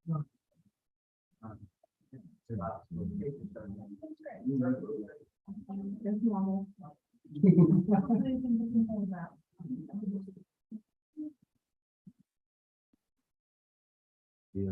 That's normal. Yeah.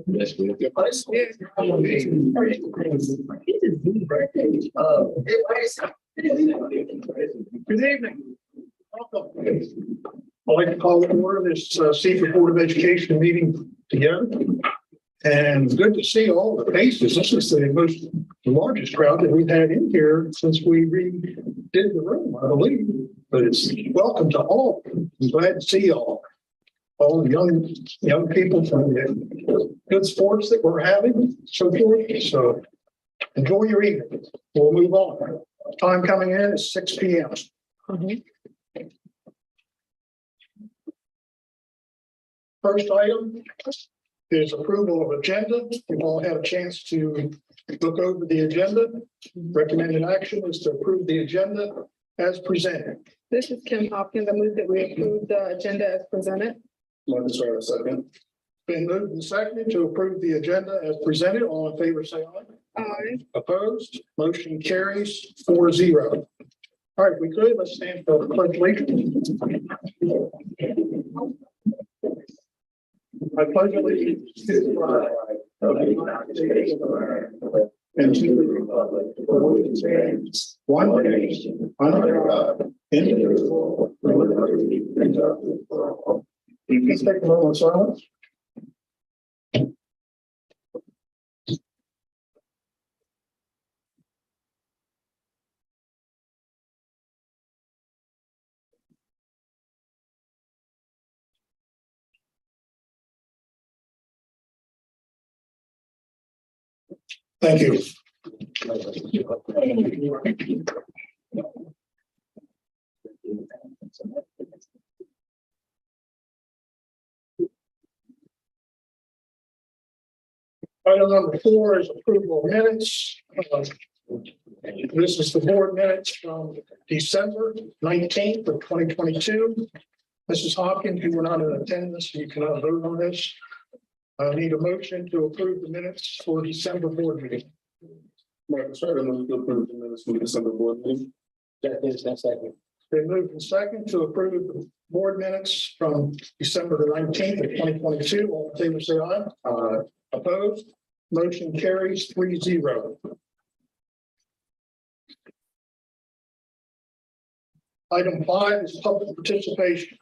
Yes, we look at. Good evening. Welcome. I'd like to call to order this Seaford Board of Education meeting together. And good to see all the faces. This is the largest crowd that we've had in here since we redid the room, I believe. But it's welcome to all. I'm glad to see y'all. All the young people from the good sports that we're having, so forth. So enjoy your evening. We'll move on. Time coming in is 6 p.m. First item is approval of agenda. We've all had a chance to look over the agenda. Recommended action is to approve the agenda as presented. This is Kim Hopkins. I move that we approve the agenda as presented. Marcus, a second. Been moved and seconded to approve the agenda as presented. All in favor, say aye. Aye. Opposed? Motion carries 4-0. All right, if we could, let's stand for the pledge of allegiance. I pledge allegiance to the flag of the United States of America and to the republic for which it stands, one nation, under God, indivisible, with liberty and justice for all. Please take a moment of silence. Thank you. Item number 4 is approval of minutes. This is the board minutes from December 19th of 2022. Mrs. Hopkins, you were not in attendance, you cannot vote on this. I need a motion to approve the minutes for December board meeting. Marcus, I move to approve the minutes from December board meeting. Second. Been moved and second to approve the board minutes from December the 19th of 2022. All in favor, say aye. Opposed? Motion carries 3-0. Item 5 is public participation.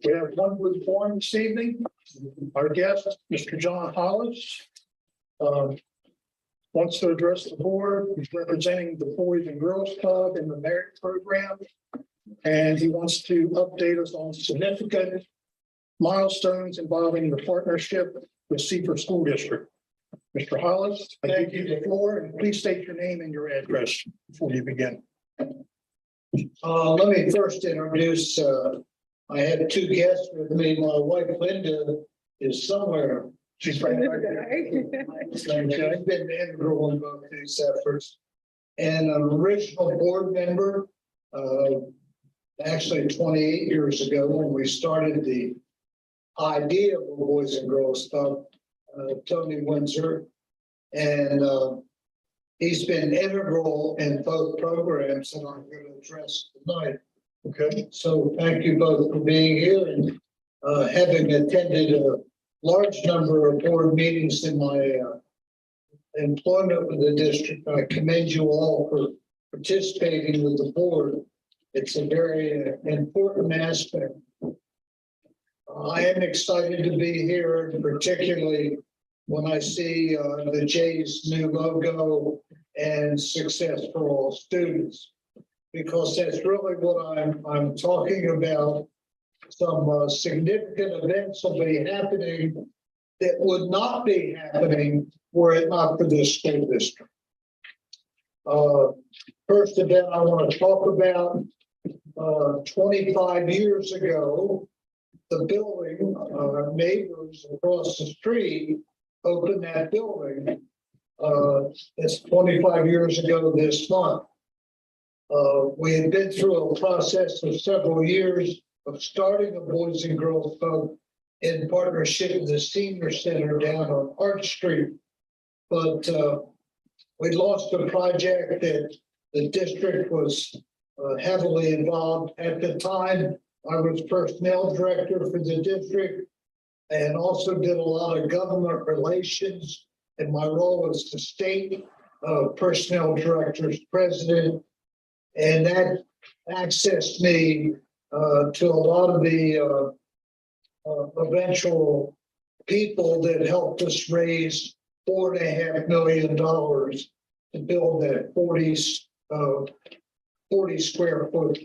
We have one group forum this evening. Our guest, Mr. John Hollis, wants to address the board. He's representing the Boys and Girls Club in the merit program. And he wants to update us on significant milestones involving the partnership with Seaford School District. Mr. Hollis, I give you the floor, and please state your name and your address before you begin. Let me first introduce, I have two guests with me. My wife Linda is somewhere. She's right there. She's been integral in both these efforts. And an original board member, actually 28 years ago when we started the idea of the Boys and Girls Club, Tony Windsor. And he's been integral in both programs that I'm going to address tonight. Okay. So thank you both for being here and having attended a large number of board meetings in my employment with the district. I commend you all for participating with the board. It's a very important aspect. I am excited to be here, particularly when I see the J's new logo and success for all students, because that's really what I'm talking about. Some significant events will be happening that would not be happening were it not for this school district. First event I want to talk about, 25 years ago, the building, our neighbors across the street opened that building. It's 25 years ago this month. We had been through a process of several years of starting a Boys and Girls Club in partnership with the Senior Center down on Arch Street. But we lost a project that the district was heavily involved. At the time, I was personnel director for the district and also did a lot of government relations. And my role was the state personnel director's president. And that accessed me to a lot of the eventual people that helped us raise $4.5 million to build that 40 square foot,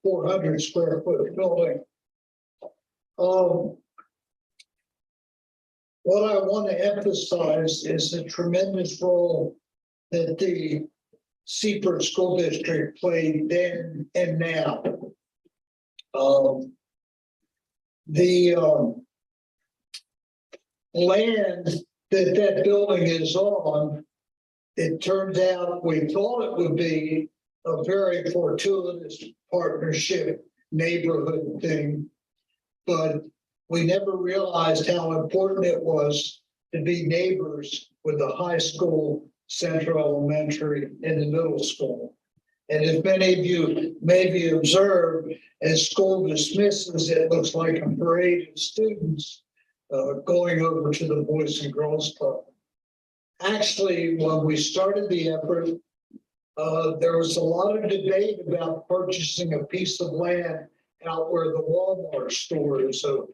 400 square foot building. What I want to emphasize is the tremendous role that the Seaford School District played then and now. land that building is on, it turned out, we thought it would be a very fortuitous partnership neighborhood thing. But we never realized how important it was to be neighbors with the high school, Central Elementary, and the middle school. And as many of you maybe observed, as school dismisses, it looks like a parade of students going over to the Boys and Girls Club. Actually, when we started the effort, there was a lot of debate about purchasing a piece of land out where the Walmart store is open.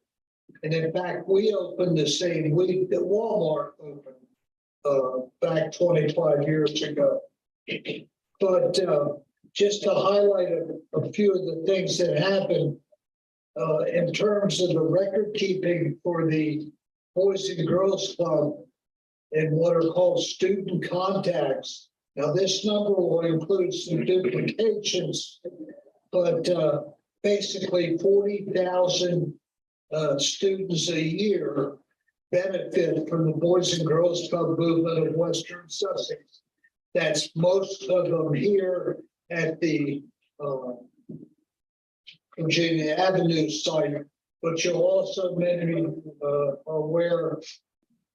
And in fact, we opened the same week that Walmart opened back 25 years ago. But just to highlight a few of the things that happened in terms of the record keeping for the Boys and Girls Club and what are called student contacts. Now, this number will include some duplications, but basically 40,000 students a year benefit from the Boys and Girls Club movement of Western Sussex. That's most of them here at the Virginia Avenue site, but you'll also many are aware,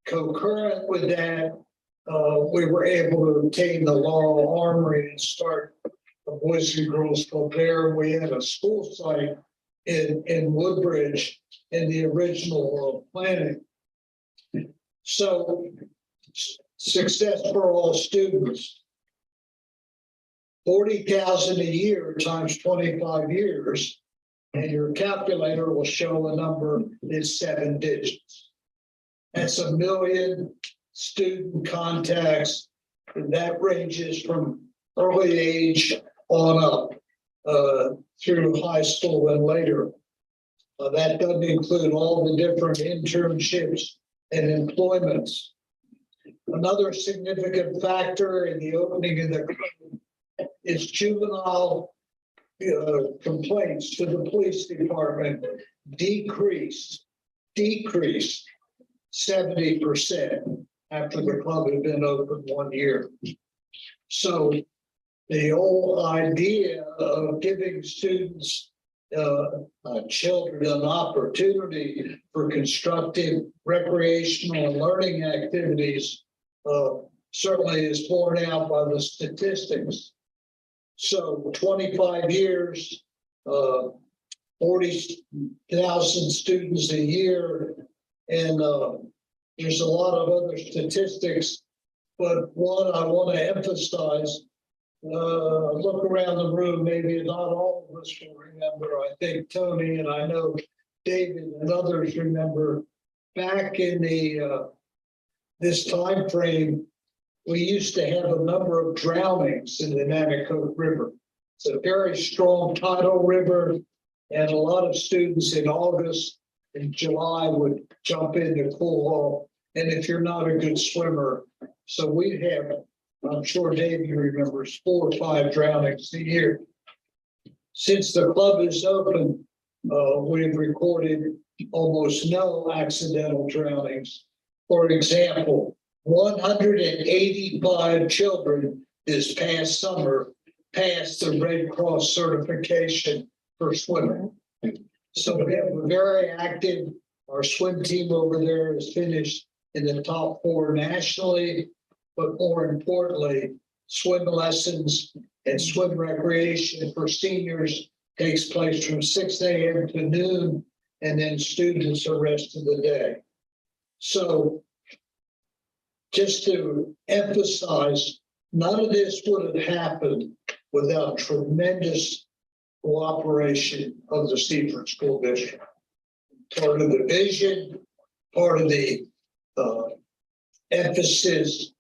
concurrent with that, we were able to obtain the Laurel Armory and start the Boys and Girls Club there. We had a school site in Woodbridge in the original planning. So success for all students. 40,000 a year times 25 years, and your calculator will show a number is 7 digits. That's 1 million student contacts, and that ranges from early age on up through high school and later. That doesn't include all the different internships and employments. Another significant factor in the opening of the club is juvenile complaints to the police department decreased 70% after the club had been open 1 year. So the whole idea of giving students, children, an opportunity for constructive recreational and learning activities certainly is borne out by the statistics. So 25 years, 40,000 students a year, and there's a lot of other statistics, but one I want to emphasize, look around the room, maybe not all of us will remember, I think Tony and I know David and others remember, back in the this time frame, we used to have a number of drownings in the Nanticoke River. It's a very strong tidal river, and a lot of students in August and July would jump in to cool off. And if you're not a good swimmer, so we'd have, I'm sure Dave, you remembers, 4 or 5 drownings a year. Since the club is open, we've recorded almost no accidental drownings. For example, 185 children this past summer passed the Red Cross certification for swimming. So we have a very active, our swim team over there is finished in the top 4 nationally, but more importantly, swim lessons and swim recreation for seniors takes place from 6 a.m. to noon, and then students the rest of the day. So just to emphasize, none of this would have happened without tremendous cooperation of the Seaford School District. Part of the vision, part of the emphasis,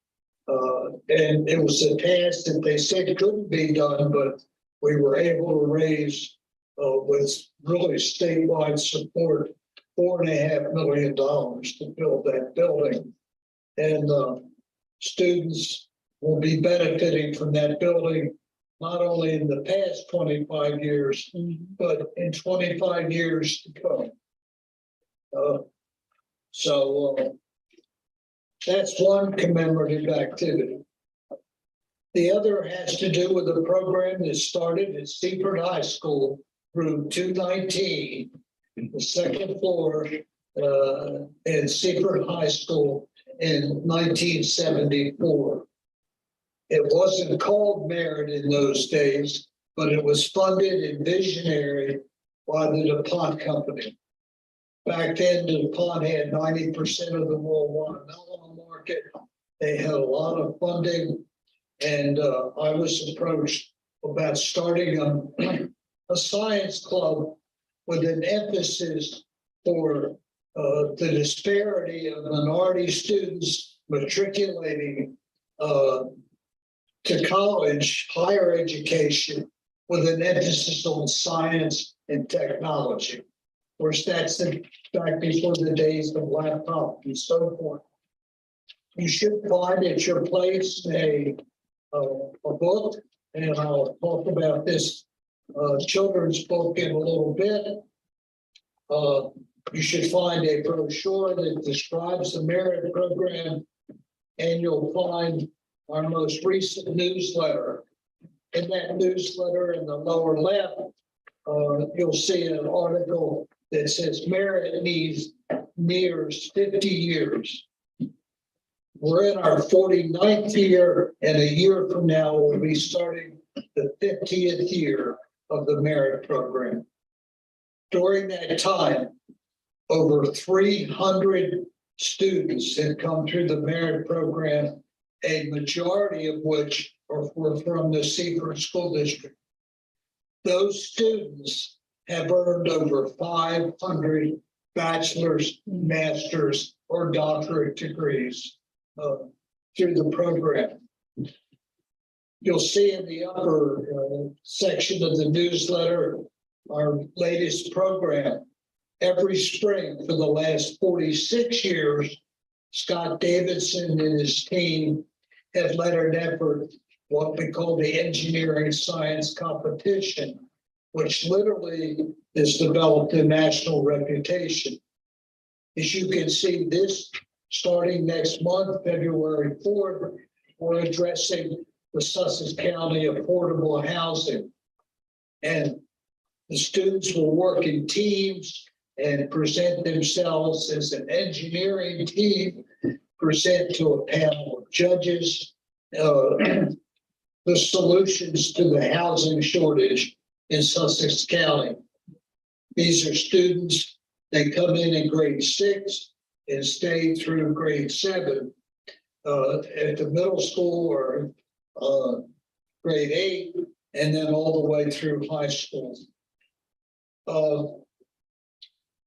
and it was a task that they said couldn't be done, but we were able to raise with really statewide support $4.5 million to build that building. And students will be benefiting from that building, not only in the past 25 years, but in 25 years to come. So That's one commemorative activity. The other has to do with a program that started at Seaford High School, room 219, the second floor at Seaford High School in 1974. It wasn't called Merit in those days, but it was funded and visionary by the DuPont Company. Back then, DuPont had 90% of the world watermelon market. They had a lot of funding, and I was approached about starting a science club with an emphasis for the disparity of minority students matriculating to college, higher education, with an emphasis on science and technology. Of course, that's back before the days of laptops and so forth. You should find at your place a book, and I'll talk about this children's book in a little bit. You should find a brochure that describes the Merit program, and you'll find our most recent newsletter. In that newsletter in the lower left, you'll see an article that says Merit nears 50 years. We're in our 49th year, and a year from now, we'll be starting the 50th year of the Merit program. During that time, over 300 students have come through the Merit program, a majority of which were from the Seaford School District. Those students have earned over 500 bachelor's, master's, or doctorate degrees through the program. You'll see in the upper section of the newsletter our latest program. Every spring for the last 46 years, Scott Davidson and his team have led an effort, what we call the engineering science competition, which literally has developed a national reputation. As you can see, this starting next month, February 4th, we're addressing the Sussex County affordable housing. And the students will work in teams and present themselves as an engineering team, present to a panel of judges the solutions to the housing shortage in Sussex County. These are students, they come in grade 6 and stay through grade 7 at the middle school or grade 8, and then all the way through high school.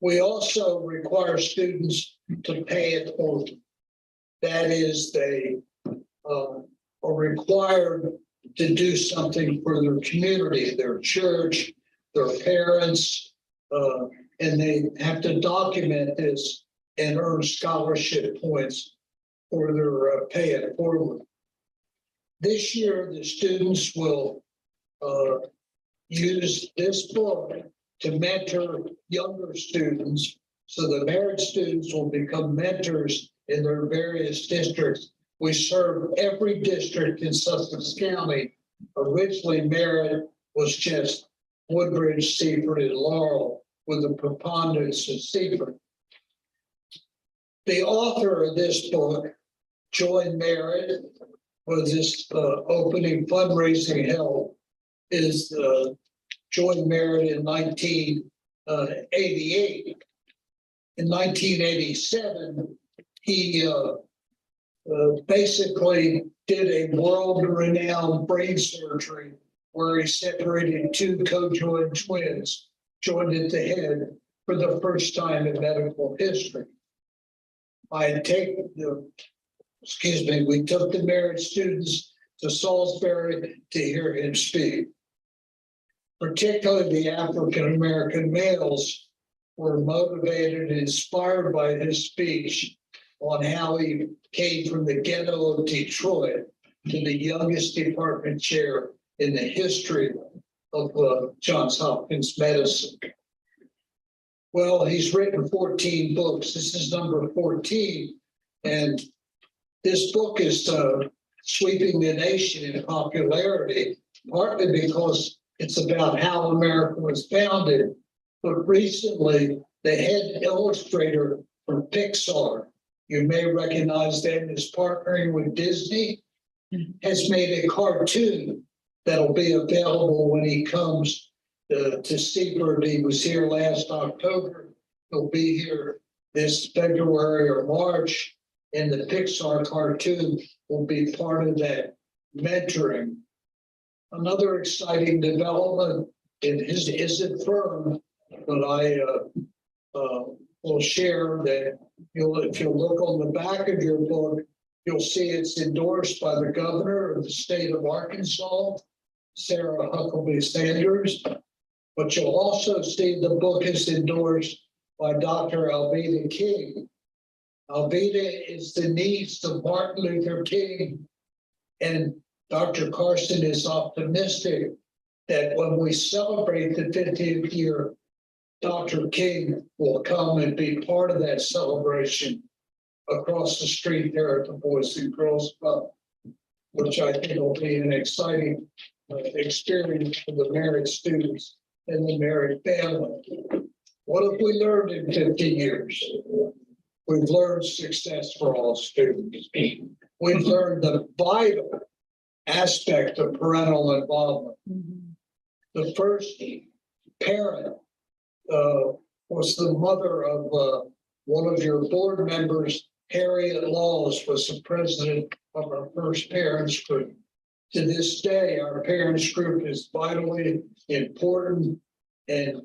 We also require students to pay it forward. That is, they are required to do something for their community, their church, their parents, and they have to document this and earn scholarship points for their pay it forward. This year, the students will use this book to mentor younger students, so the Merit students will become mentors in their various districts. We serve every district in Sussex County. Originally, Merit was just Woodbridge, Seaford, and Laurel, with the preponderance of Seaford. The author of this book joined Merit with this opening fundraising held is joined Merit in 1988. In 1987, he basically did a world-renowned brain surgery where he separated two co-joined twins, joined at the head for the first time in medical history. We took the Merit students to Salisbury to hear him speak. Particularly the African-American males were motivated and inspired by his speech on how he came from the ghetto of Detroit to the youngest department chair in the history of Johns Hopkins medicine. Well, he's written 14 books. This is number 14. And this book is sweeping the nation in popularity, partly because it's about how America was founded. But recently, the head illustrator from Pixar, you may recognize them as partnering with Disney, has made a cartoon that'll be available when he comes to Seaford. He was here last October. He'll be here this February or March, and the Pixar cartoon will be part of that mentoring. Another exciting development, it isn't firm, but I will share that if you look on the back of your book, you'll see it's endorsed by the governor of the state of Arkansas, Sarah Huckabee Sanders. But you'll also see the book is endorsed by Dr. Alveda King. Alveda is the niece of Martin Luther King, and Dr. Carson is optimistic that when we celebrate the 50th year, Dr. King will come and be part of that celebration across the street there at the Boys and Girls Club, which I think will be an exciting experience for the Merritt students and the Merritt family. What have we learned in 50 years? We've learned success for all students. We've learned the vital aspect of parental involvement. The first parent was the mother of one of your board members, Harriet Laws, was the president of our first parents group. To this day, our parents group is vitally important and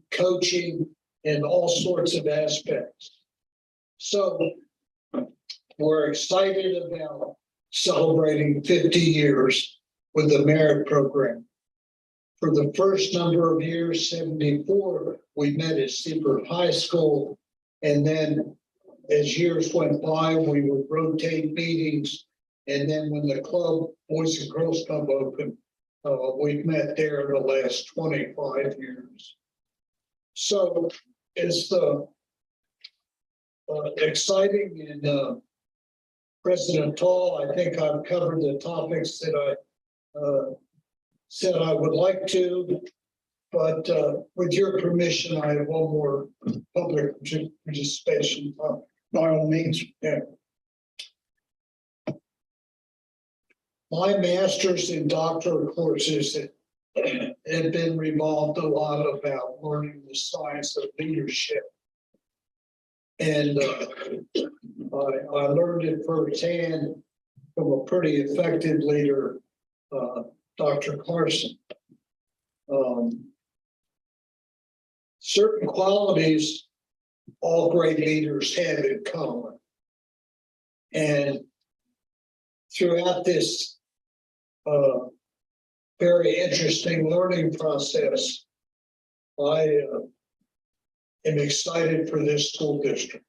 coaching in all sorts of aspects. So we're excited about celebrating 50 years with the Merit Program. For the first number of years, 74, we met at Seaford High School. And then as years went by, we would rotate meetings. And then when the club, Boys and Girls Club opened, we've met there the last 25 years. So it's exciting. And President Tall, I think I've covered the topics that I said I would like to, but with your permission, I have one more public participation. By all means, yeah. My master's and doctoral courses have been revolved a lot about learning the science of leadership. And I learned it firsthand from a pretty effective leader, Dr. Carson. Certain qualities all great leaders have in common. And throughout this very interesting learning process, I am excited for this school district.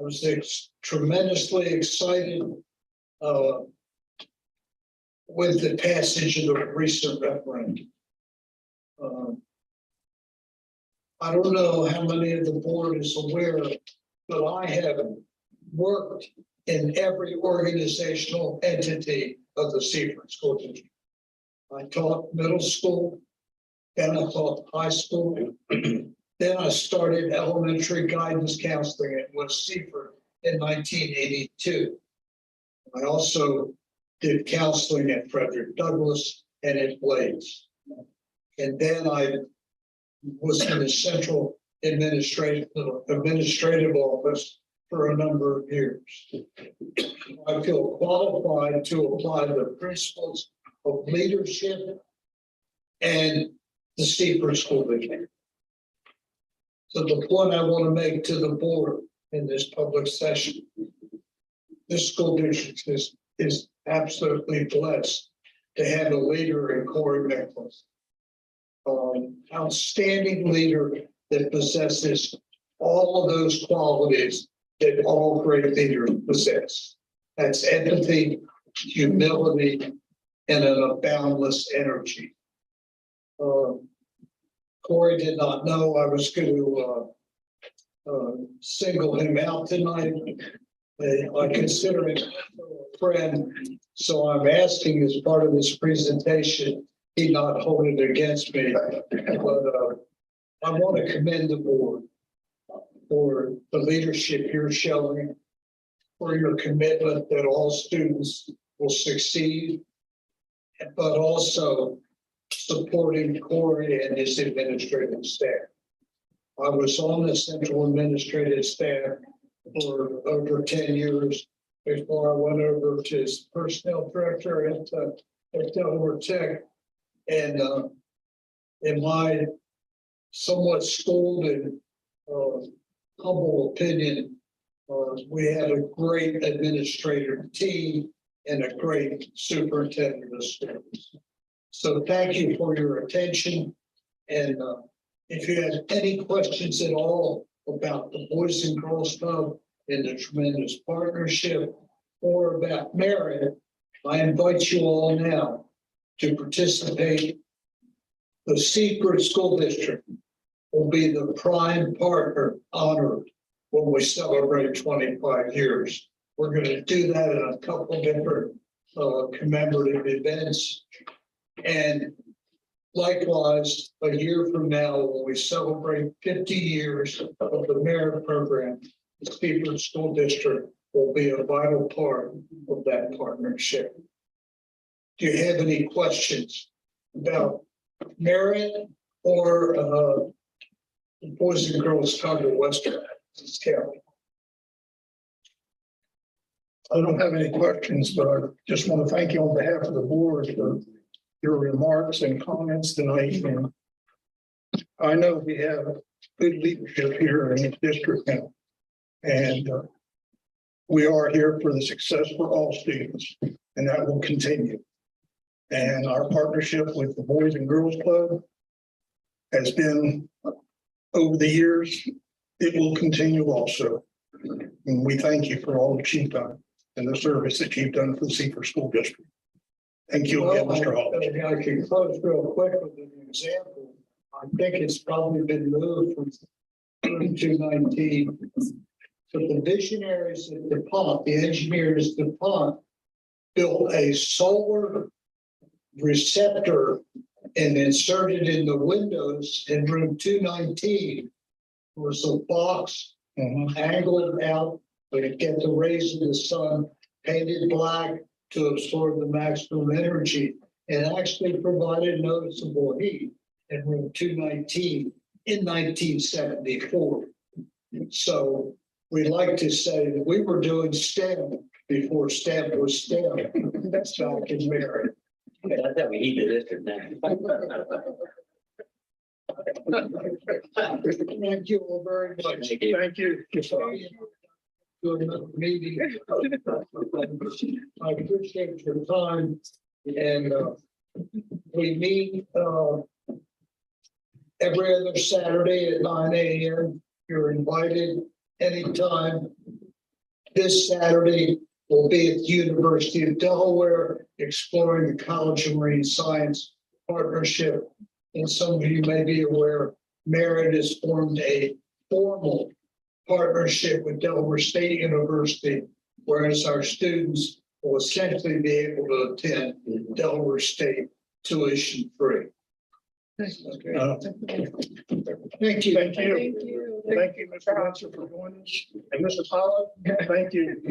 I was tremendously excited with the passage of the recent referendum. I don't know how many of the board is aware, but I have worked in every organizational entity of the Seaford School District. I taught middle school, then I taught high school, then I started elementary guidance counseling at West Seaford in 1982. I also did counseling at Frederick Douglass and at Blades. And then I was in the central administrative office for a number of years. I feel qualified to apply the principles of leadership and the Seaford School District. So the point I want to make to the board in this public session, this school district is absolutely blessed to have a leader in Corey Nicholas. Outstanding leader that possesses all of those qualities that all great leaders possess. That's empathy, humility, and a boundless energy. Corey did not know I was going to single him out tonight, I consider him a friend, so I'm asking as part of this presentation, he not hold it against me. But I want to commend the board for the leadership you're showing, for your commitment that all students will succeed, but also supporting Corey and his administrative staff. I was on the central administrative staff for over 10 years before I went over to as personnel director at Delaware Tech. And in my somewhat schooled and humble opinion, we have a great administrative team and a great superintendent of schools. So thank you for your attention. And if you have any questions at all about the Boys and Girls Club and the tremendous partnership or about merit, I invite you all now to participate. The Seaford School District will be the prime partner honored when we celebrate 25 years. We're going to do that in a couple different commemorative events. And likewise, a year from now, when we celebrate 50 years of the merit program, the Seaford School District will be a vital part of that partnership. Do you have any questions about merit or the Boys and Girls Club of Western County? I don't have any questions, but I just want to thank you on behalf of the board for your remarks and comments tonight. And I know we have good leadership here in the district now. And we are here for the success for all students, and that will continue. And our partnership with the Boys and Girls Club has been over the years. It will continue also. And we thank you for all that you've done and the service that you've done for the Seaford School District. Thank you again, Mr. Hall. I can close real quick with an example. I think it's probably been moved from 219. But the visionaries at DuPont, the engineers at DuPont, built a solar receptor and inserted in the windows in room 219. Was a box angled out, but it get the rays of the sun, painted black to absorb the maximum energy, and actually provided noticeable heat in room 219 in 1974. So we like to say that we were doing STEM before STEM was STEM. That's back in merit. I thought we need the district now. Thank you all very much. Thank you. To another meeting. I appreciate your time, and we meet every other Saturday at 9 a.m. You're invited anytime. This Saturday will be at the University of Delaware, exploring the College of Marine Science partnership. And some of you may be aware, Merit has formed a formal partnership with Delaware State University, whereas our students will essentially be able to attend Delaware State tuition free. Thank you. Thank you. Thank you. Thank you. Thank you, Mr. Hudson, for joining us. And Mrs. Holland, thank you.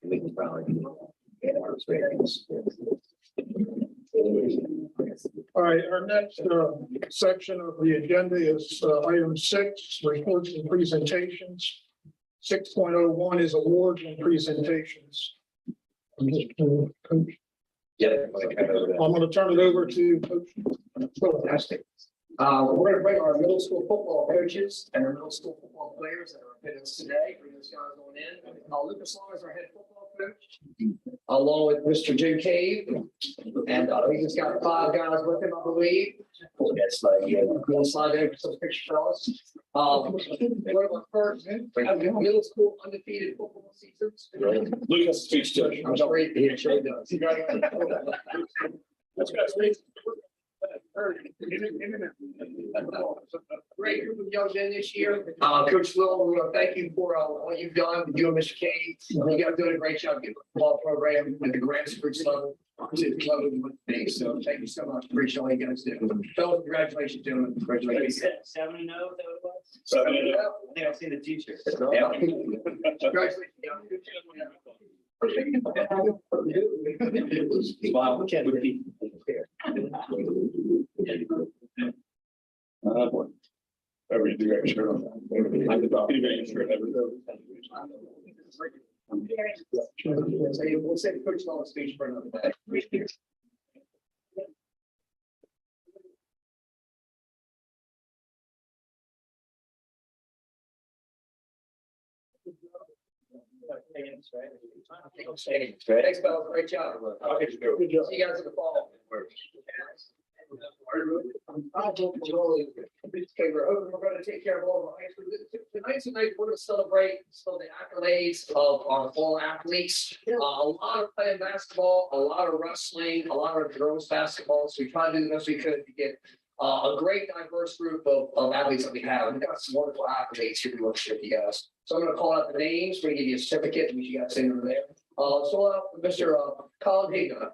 We can probably get our ratings. All right, our next section of the agenda is item 6, reports and presentations. 6.01 is awards and presentations. Yep. I'm going to turn it over to Coach. Fantastic. We're going to bring our middle school football coaches and our middle school football players that are with us today. Bring those guys on in. Lucas Long is our head football along with Mr. Jim Cave. And he just got 5 guys with him, I believe. That's like, yeah. One slide there for some picture fellas. One of our first middle school undefeated football seasons. Lucas speaks to. I'm sorry, he sure does. That's good. Great group of young men this year. Coach Will, we want to thank you for what you've done, you and Mr. Kane. You guys are doing a great job getting the football program at the grassroots level to the club and with me. So thank you so much. Appreciate all you guys do. Fellas, congratulations, gentlemen. Congratulations. 7-0, is that what it was? So, I think I've seen the t-shirt. Yeah. Congratulations. Wow, we can't repeat. Every direction. I'm the doctor, sure, never go. We'll save Coach Law's speech for another day. Thanks, Bill. Great job. See you guys in the fall. Okay, we're going to take care of all the tonight's the night we're going to celebrate some of the accolades of our fall athletes. A lot of playing basketball, a lot of wrestling, a lot of girls basketball. So we tried to do the best we could to get a great diverse group of athletes that we have. We've got some wonderful athletes here we want to share with you guys. So I'm going to call out the names. We're going to give you a certificate, which you guys see over there. So Mr. Colin Hayden.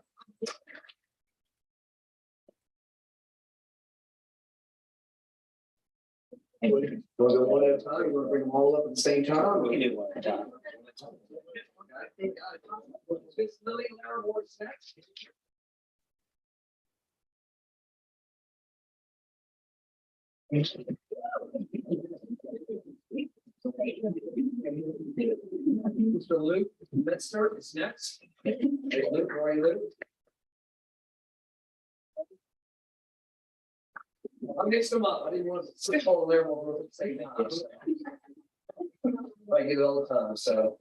We'll go one at a time. We'll bring them all up at the same time. We can do one at a time. It's Lily Lara Ward's next. Mr. Luke Metzger is next. Hey, Luke, how are you, Luke? I mixed them up. I didn't want to switch all the level at the same time. I get it all the time, so.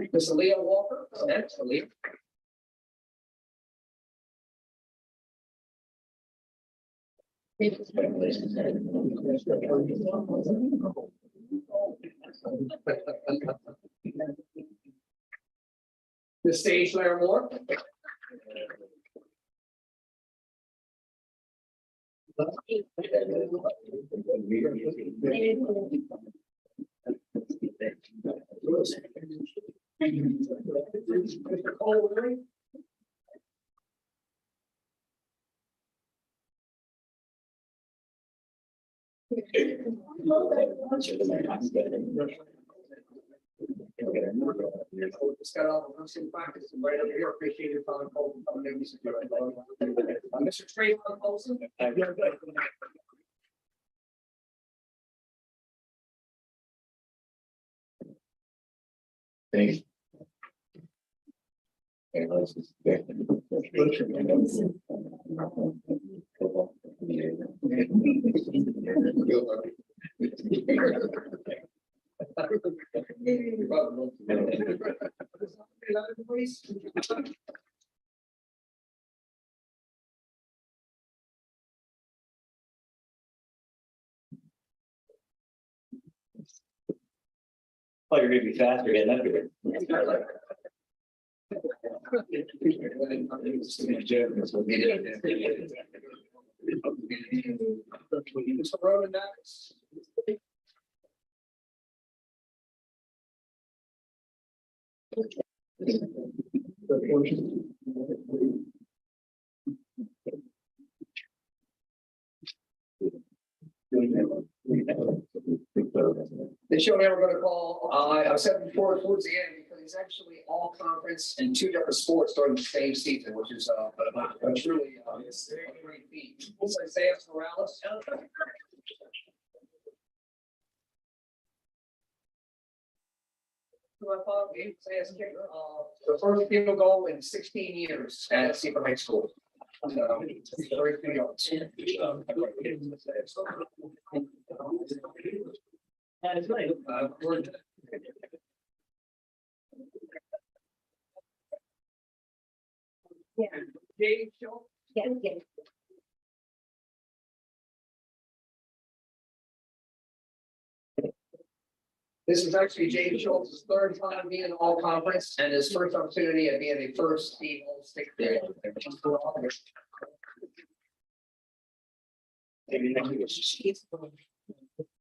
Mr. Leo Walker, is next, Leo. The stage Larry Moore. Mr. Cole Leary. Just got off of wrestling practice and right over here. Appreciate your time, Cole, for coming in. Mr. Trayvon Olson. Thanks. Oh, you're gonna be faster getting up here. Mr. Roman Max. The show now we're going to call, I said before towards the end, because it's actually all conference and 2 different sports during the same season, which is a truly great feat. Isaiah Morales. The first field goal in 16 years at Seaper High School. Very few yards. James Schultz. This is actually James Schultz's third time being in all conference and his first opportunity at being a first team all state.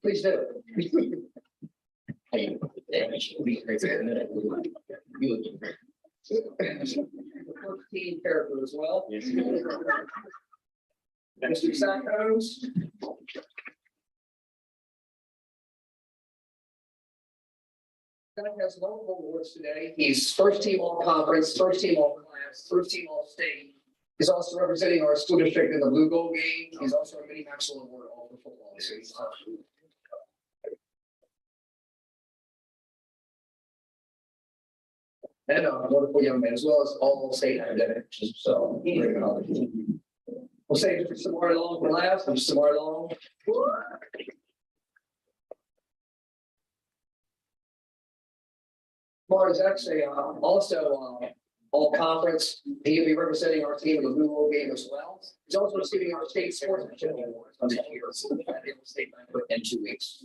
Please do. First team character as well. Mr. Sackhouse. Guy has multiple awards today. He's first team all conference, first team all class, first team all state. He's also representing our school district in the Blue Gold game. He's also a mini Maxwell Award all for football. So he's and a wonderful young man as well as all state academics. So we'll save it for Samara Long for last. I'm Samara Long. Samara is actually also all conference. He'll be representing our team in the Blue Gold game as well. He's also receiving our state sportsmanship award on the year. So at the state banquet in 2 weeks.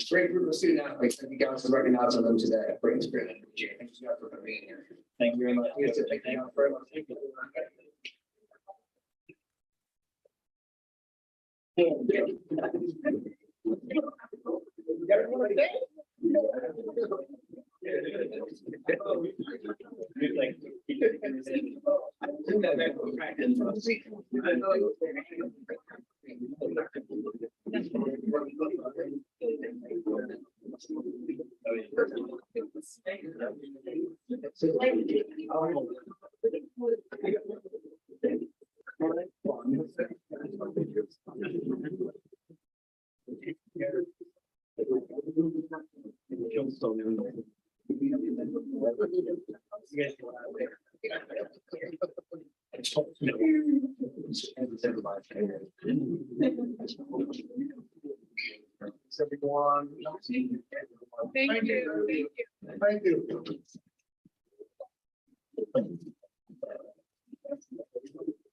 Great group of student athletes. Thank you guys for recognizing them today. Great spirit. Thank you guys for being here. Thank you very much. Thank you very much. Everyone. Thank you. Thank you.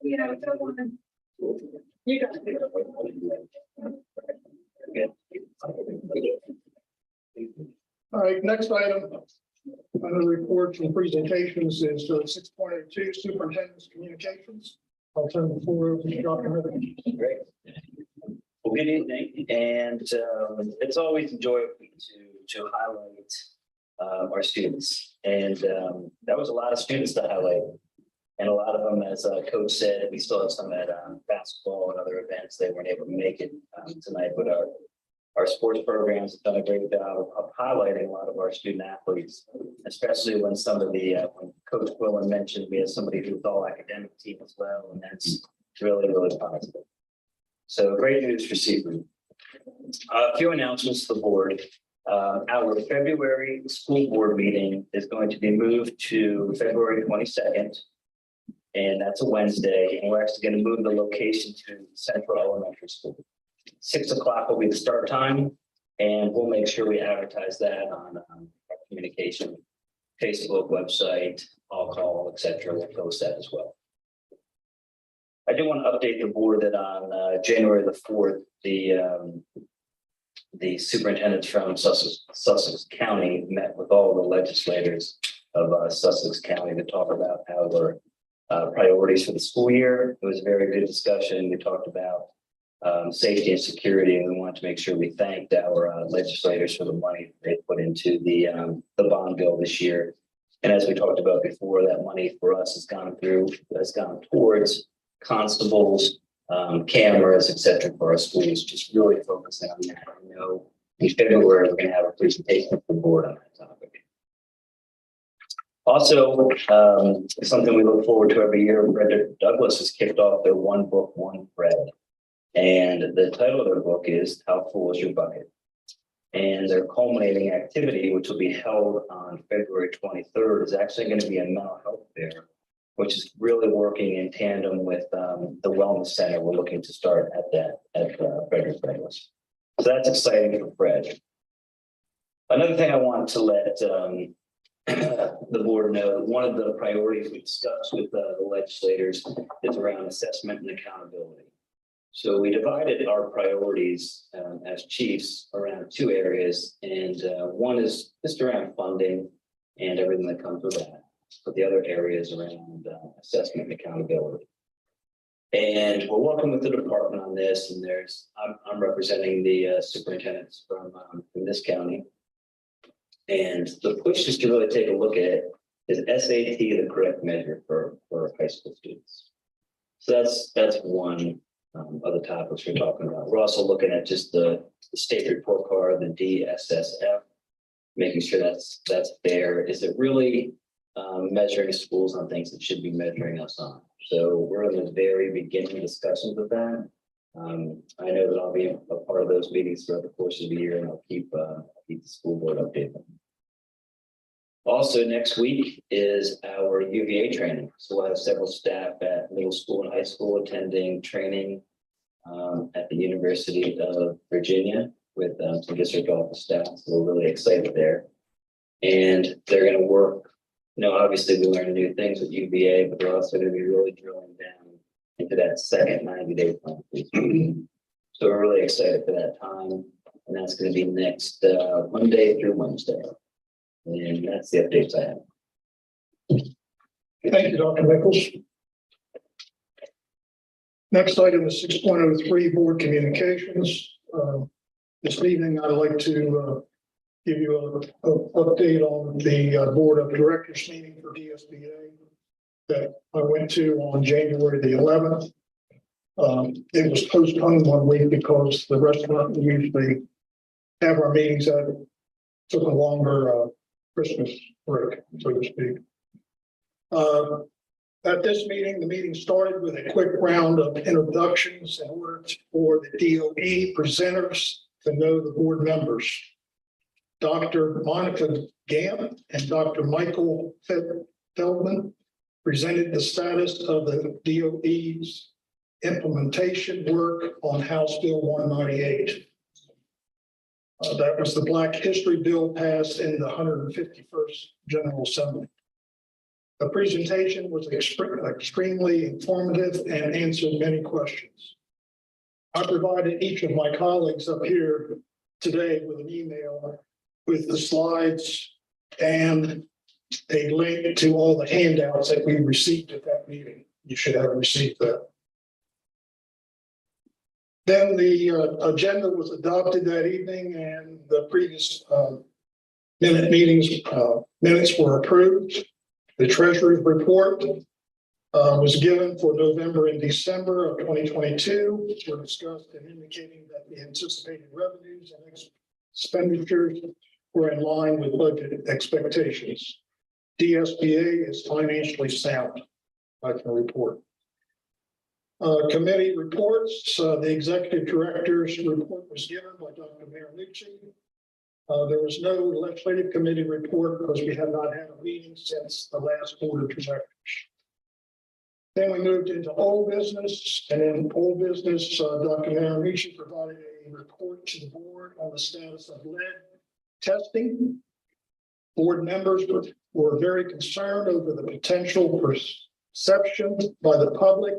Yeah, you got it. All right, next item. Under reports and presentations is 6.02 superintendent's communications. I'll turn the floor over to Dr. Rivers. Great. Well, good evening, and it's always enjoyable to highlight our students, and that was a lot of students to highlight, and a lot of them, as Coach said, we still have some at basketball and other events. They weren't able to make it tonight, but our sports programs have done a great job of highlighting a lot of our student athletes, especially when some of the when Coach Quillen mentioned we have somebody who's all academic team as well, and that's really positive. So great news for Seafood. A few announcements to the board. Our February school board meeting is going to be moved to February 22nd. And that's a Wednesday. And we're actually going to move the location to Central Elementary School. 6 o'clock will be the start time. And we'll make sure we advertise that on our communication, Facebook, website, all call, etc. We'll post that as well. I do want to update the board that on January the 4th, the superintendents from Sussex County met with all the legislators of Sussex County to talk about our priorities for the school year. It was a very good discussion. We talked about safety and security, and we wanted to make sure we thanked our legislators for the money they put into the bond bill this year. And as we talked about before, that money for us has gone towards constables, cameras, etc. for our schools, just really focusing on that. I know in February, we're going to have a presentation for the board on that topic. Also, something we look forward to every year, Frederick Douglass has kicked off their One Book, One Bread. And the title of their book is How Full is Your Bucket? And their culminating activity, which will be held on February 23rd, is actually going to be a mental health fair, which is really working in tandem with the wellness center we're looking to start at Frederick Douglass. So that's exciting for Fred. Another thing I want to let the board know, one of the priorities we discussed with the legislators is around assessment and accountability. So we divided our priorities as chiefs around two areas, and one is just around funding and everything that comes with that. But the other area is around assessment and accountability. And we're working with the department on this, and I'm representing the superintendents from this county. And the push is to really take a look at, is SAT the correct measure for high school students? So that's one of the topics we're talking about. We're also looking at just the state report card, the DSSF, making sure that's fair. Is it really measuring schools on things that should be measuring us on? So we're in the very beginning discussions with that. I know that I'll be a part of those meetings throughout the course of the year, and I'll keep the school board updated. Also, next week is our UVA training. So we'll have several staff at middle school and high school attending training at the University of Virginia with some district office staff. So we're really excited there. And they're going to work, obviously we learn new things with UVA, but they're also going to be really drilling down into that second 90-day plan. So we're really excited for that time. And that's going to be next Monday through Wednesday. And that's the updates I have. Thank you, Dr. Nichols. Next item is 6.03 board communications. This evening, I'd like to give you an update on the board of directors meeting for DSBA that I went to on January the 11th. It was postponed 1 week because the restaurant we usually have our meetings at took a longer Christmas break, so to speak. At this meeting, the meeting started with a quick round of introductions in order for the DOE presenters to know the board members. Dr. Monica Gamp and Dr. Michael Feldman presented the status of the DOE's implementation work on House Bill 198. That was the Black History Bill passed in the 151st General Assembly. The presentation was extremely informative and answered many questions. I provided each of my colleagues up here today with an email with the slides and a link to all the handouts that we received at that meeting. You should have received that. Then the agenda was adopted that evening, and the previous minutes were approved. The Treasury report was given for November and December of 2022. Were discussed and indicating that the anticipated revenues and expenditures were in line with budget expectations. DSBA is financially sound, I can report. Committee reports, the executive director's report was given by Dr. Marinucci. There was no legislative committee report because we have not had a meeting since the last board of directors. Then we moved into old business, and in old business, Dr. Marinucci provided a report to the board on the status of lead testing. Board members were very concerned over the potential perception by the public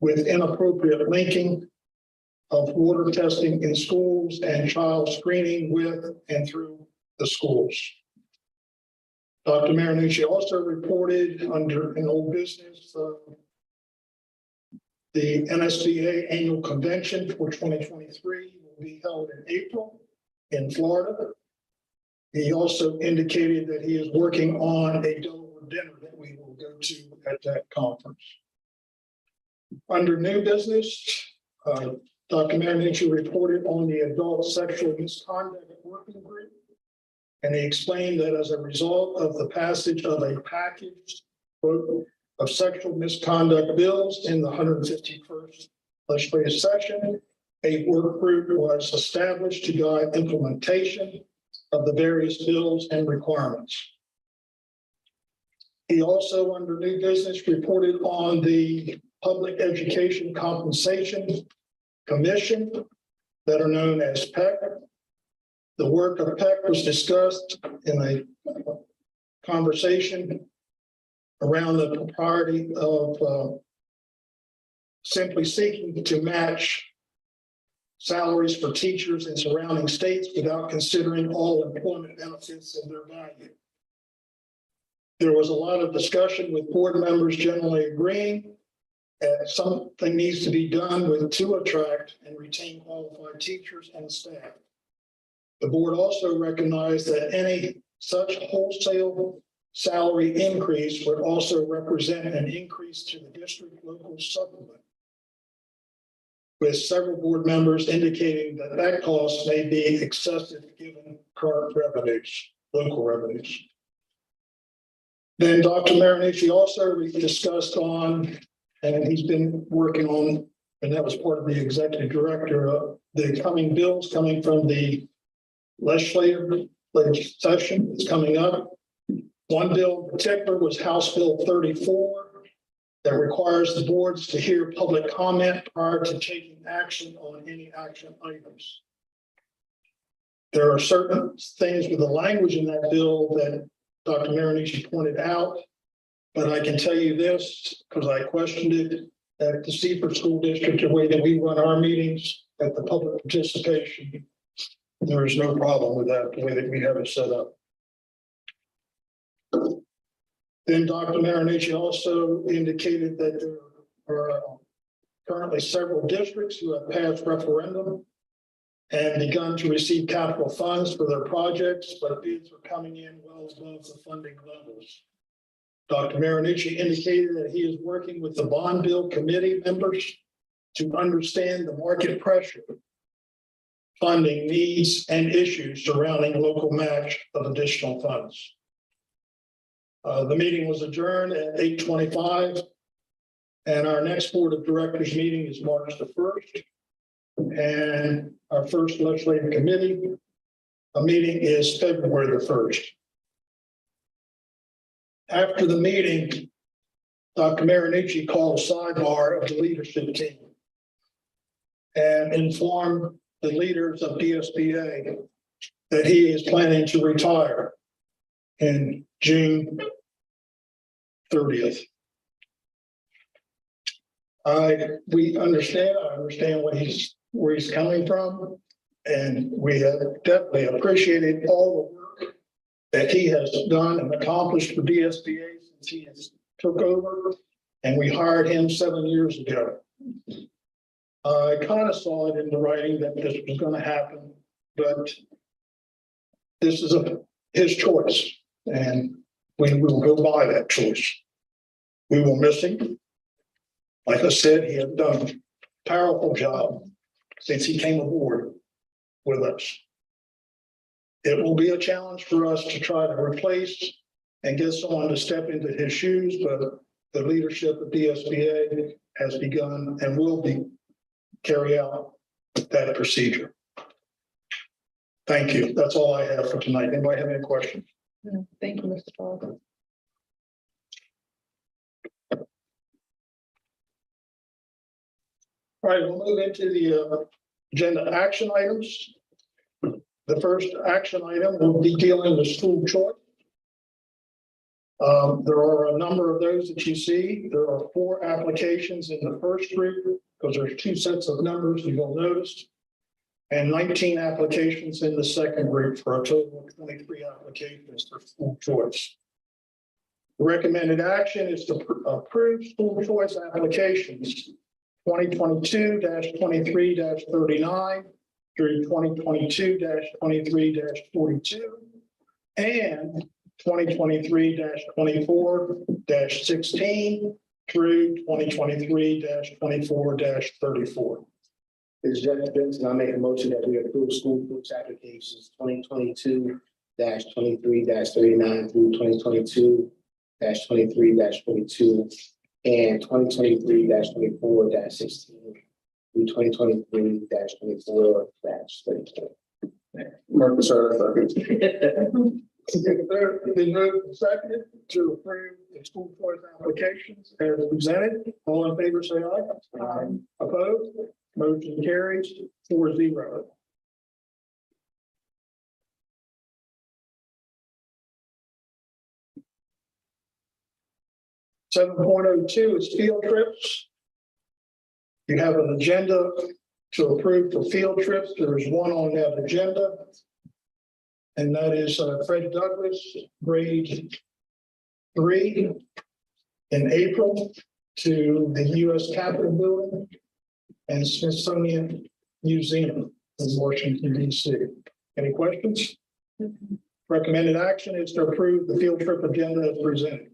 with inappropriate linking of water testing in schools and child screening with and through the schools. Dr. Marinucci also reported under an old business, the NSBA annual convention for 2023 will be held in April in Florida. He also indicated that he is working on a Delaware dinner that we will go to at that conference. Under new business, Dr. Marinucci reported on the adult sexual misconduct working group, and he explained that as a result of the passage of a package quote, of sexual misconduct bills in the 151st legislative session, a work group was established to guide implementation of the various bills and requirements. He also, under new business, reported on the Public Education Compensation Commission that are known as PEC. The work of PEC was discussed in a conversation around the propriety of simply seeking to match salaries for teachers in surrounding states without considering all employment benefits and their value. There was a lot of discussion with board members generally agreeing that something needs to be done to attract and retain qualified teachers and staff. The board also recognized that any such wholesale salary increase would also represent an increase to the district local supplement, with several board members indicating that that cost may be excessive given current revenues, local revenues. Then Dr. Marinucci also discussed on, and he's been working on, and that was part of the executive director of the coming bills coming from the legislative session that's coming up. One bill in particular was House Bill 34 that requires the boards to hear public comment prior to taking action on any action items. There are certain things with the language in that bill that Dr. Marinucci pointed out, but I can tell you this because I questioned it at the Seaford School District, the way that we run our meetings at the public participation. There is no problem with that, the way that we have it set up. Then Dr. Marinucci also indicated that there are currently several districts who have passed referendum and begun to receive capital funds for their projects, but bids are coming in well above the funding levels. Dr. Marinucci indicated that he is working with the bond bill committee members to understand the market pressure, funding needs, and issues surrounding local match of additional funds. The meeting was adjourned at 8:25, and our next board of directors meeting is March the 1st. And our first legislative committee meeting is February the 1st. After the meeting, Dr. Marinucci called a sidebar of the leadership team and informed the leaders of DSBA that he is planning to retire in June 30th. I understand where he's coming from, and we have definitely appreciated all the work that he has done and accomplished for DSBA since he has took over, and we hired him 7 years ago. I kind of saw it in the writing that this was going to happen, but this is his choice, and we will go by that choice. We will miss him. Like I said, he has done a powerful job since he came aboard with us. It will be a challenge for us to try to replace and get someone to step into his shoes, but the leadership of DSBA has begun and will carry out that procedure. Thank you. That's all I have for tonight. Anybody have any questions? No, thank you, Mr. Paul. All right, we'll move into the agenda action items. The first action item will be dealing with school choice. There are a number of those that you see. There are 4 applications in the first group because there's 2 sets of numbers you'll notice, and 19 applications in the second group for a total of 23 applications for school choice. The recommended action is to approve school choice applications 2022-23-39 through 2022-23-42 and 2023-24-16 through 2023-24-34. This is Jeff Benson. I make a motion that we approve school choice applications 2022-23-39 through 2022-23-42 and 2023-24-16 through 2023-24-34. Marcus, second. Been moved and seconded to approve the school choice applications as presented. All in favor, say aye. Aye. Opposed? Motion carries 4-0. 7.02 is field trips. You have an agenda to approve for field trips. There is one on that agenda. And that is Fred Douglass, grade 3 in April to the US Capitol Building and Smithsonian Museum in Washington, DC. Any questions? Recommended action is to approve the field trip agenda as presented.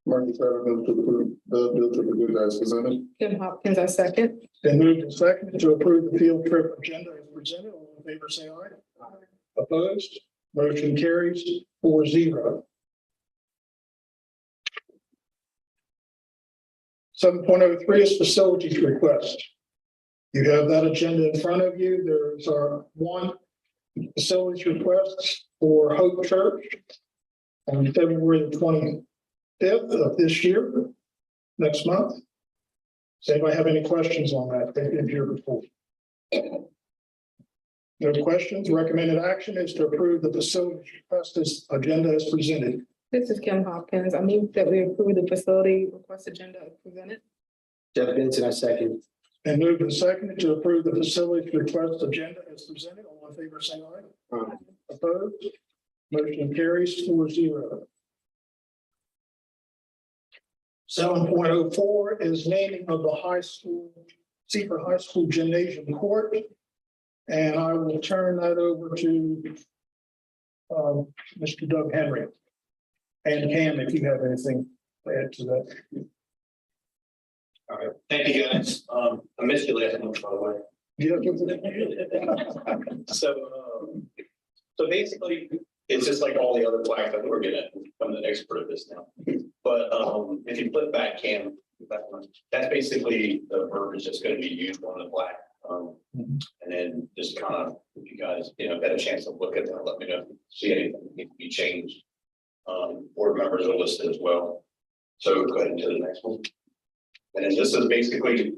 Marcus, I move to approve the bill to the good as presented. Kim Hopkins, I second. Then moved and seconded to approve the field trip agenda as presented. All in favor, say aye. Opposed? Motion carries 4-0. 7.03 is facilities request. You have that agenda in front of you. There's our one facilities request for Hope Church on February the 25th of this year, next month. Does anybody have any questions on that? They've been here before. No questions. Recommended action is to approve the facilities request as agenda as presented. This is Kim Hopkins. I move that we approve the facility request agenda as presented. Jeff Benson, I second. And moved and seconded to approve the facilities request agenda as presented. All in favor, say aye. Opposed? Motion carries 4-0. 7.04 is naming of the high school, Seaford High School Gymnasium Court. And I will turn that over to Mr. Doug Henry. And Cam, if you have anything to add to that. All right, thank you guys. I missed you last month, by the way. So basically, it's just like all the other flags. I think we're gonna become the expert at this now. But if you flip back, Cam, that's basically the verbiage that's going to be used on the flag. And then just kind of, if you guys, get a chance to look at that, let me know if you see anything that needs to be changed. Board members are listed as well. So go ahead to the next one. And then this is basically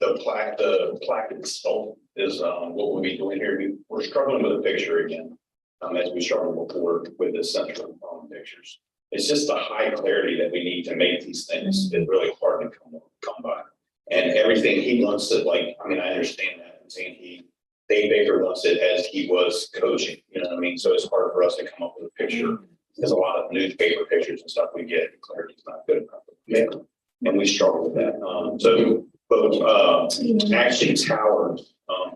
the plaque itself is what we'll be doing here. We're struggling with a picture again, as we struggled before with the central pictures. It's just the high clarity that we need to make these things. It's really hard to come by. And everything he wants it like, I understand that. I'm saying Dave Baker wants it as he was coaching, you know what I mean? So it's hard for us to come up with a picture. There's a lot of newspaper pictures and stuff we get, clarity is not good enough. Yeah. And we struggle with that. Action Tower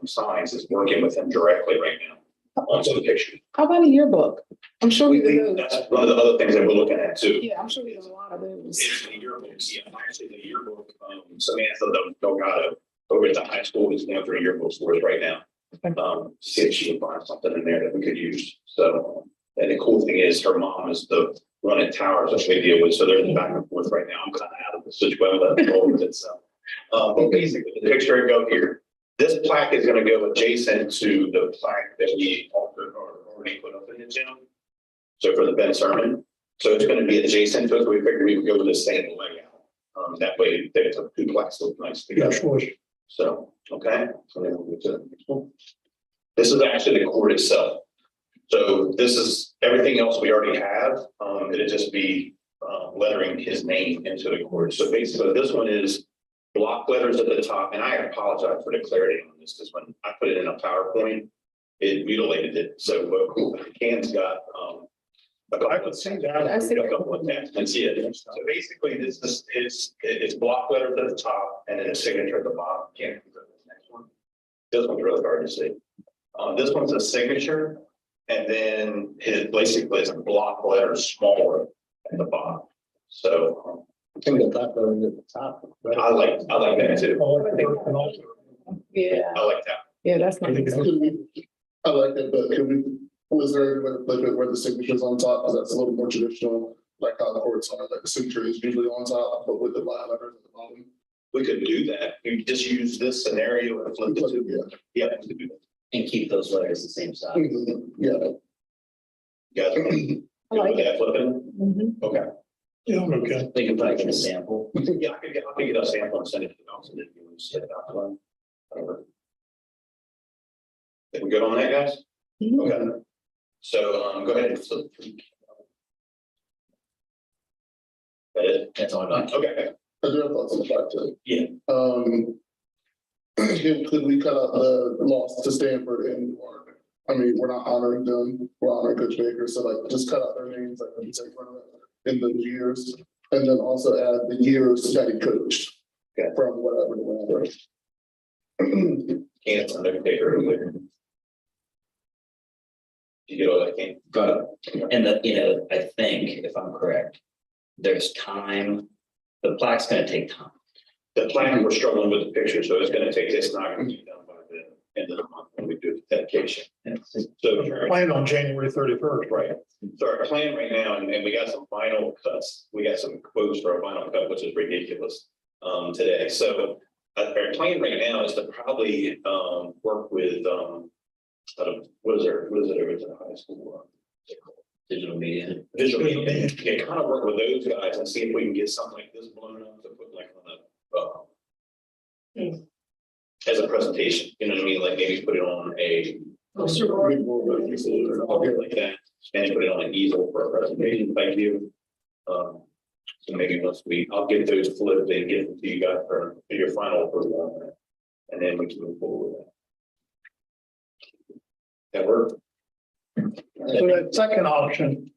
Signs is working with him directly right now on some pictures. How about a yearbook? I'm sure we do. That's one of the other things that we're looking at too. Yeah, I'm sure there's a lot of those. It's the yearbooks, yeah, actually the yearbook, Samantha Delgado over at the high school is going through yearbooks for us right now. See if she can find something in there that we could use. So, and the cool thing is her mom is the one at Towers that we deal with, so they're back and forth right now. I'm kind of out of the situation, but basically the picture I go here. This plaque is going to go adjacent to the plaque that we already put up in the gym. So for the Ben Sermon, so it's going to be adjacent to it. We figured we would go with the same layout. That way, they took two plaques look nice together. So, okay. So then we'll get to the next one. This is actually the court itself. So this is everything else we already have. It'll just be lettering his name into the court. So basically, this one is block letters at the top. And I apologize for the clarity on this because when I put it in a PowerPoint, it mutilated it. So Cam's got I could see that. a couple of attachments. Yeah. So basically, this is it's block letters at the top and then a signature at the bottom. Can't go to the next one. This one's really hard to see. This one's a signature, and then it basically is a block letter smaller at the bottom. So I think the top letter at the top. I like that too. Yeah, I like that. yeah, that's not. I like it, but can we, was there a little bit where the signature's on top? Because that's a little more traditional, like how the courts are, like the signature is usually on top, but with the line letters at the bottom. We could do that. You just use this scenario and flip it to yeah. We could do that. And keep those letters the same size. Yeah. You guys I like it. flipping? Mhm. Okay. Yeah, I'm okay. They can probably get a sample. Yeah, I could get a sample and send it to the council. If you want to set it out to them. Whatever. Think we good on that, guys? Mhm. Okay. So go ahead and flip. That is, That's all I got. okay, I do have thoughts on the fact too. Yeah. Could we cut out the loss to Stanford and Warren? I mean, we're not honoring them, we're honoring Coach Baker, so like, just cut out their names, like, when you take one of them in those years. And then also add the years that he coached. Okay. From whatever to whatever. can't undertaker. You get all that, can't. Got it. And that, you know, I think if I'm correct, there's time, the plaque's gonna take time. The plan, we're struggling with the picture, so it's gonna take, it's not gonna be done by the end of the month when we do the dedication. So, Plan on January 31st, right? so our plan right now, and we got some final cuts, we got some quotes for our final cut, which is ridiculous, today. So our plan right now is to probably, work with, what is it over at the high school? Digital media. Visual media, yeah, kind of work with those guys and see if we can get something like this blown up to put like on a, as a presentation, you know what I mean? Like maybe put it on a. Or something like that, and put it on an easel for a presentation, thank you. So maybe once I'll get those flipped and get them to you guys for your final approval on that. And then we can move forward with that. That work? So that second option,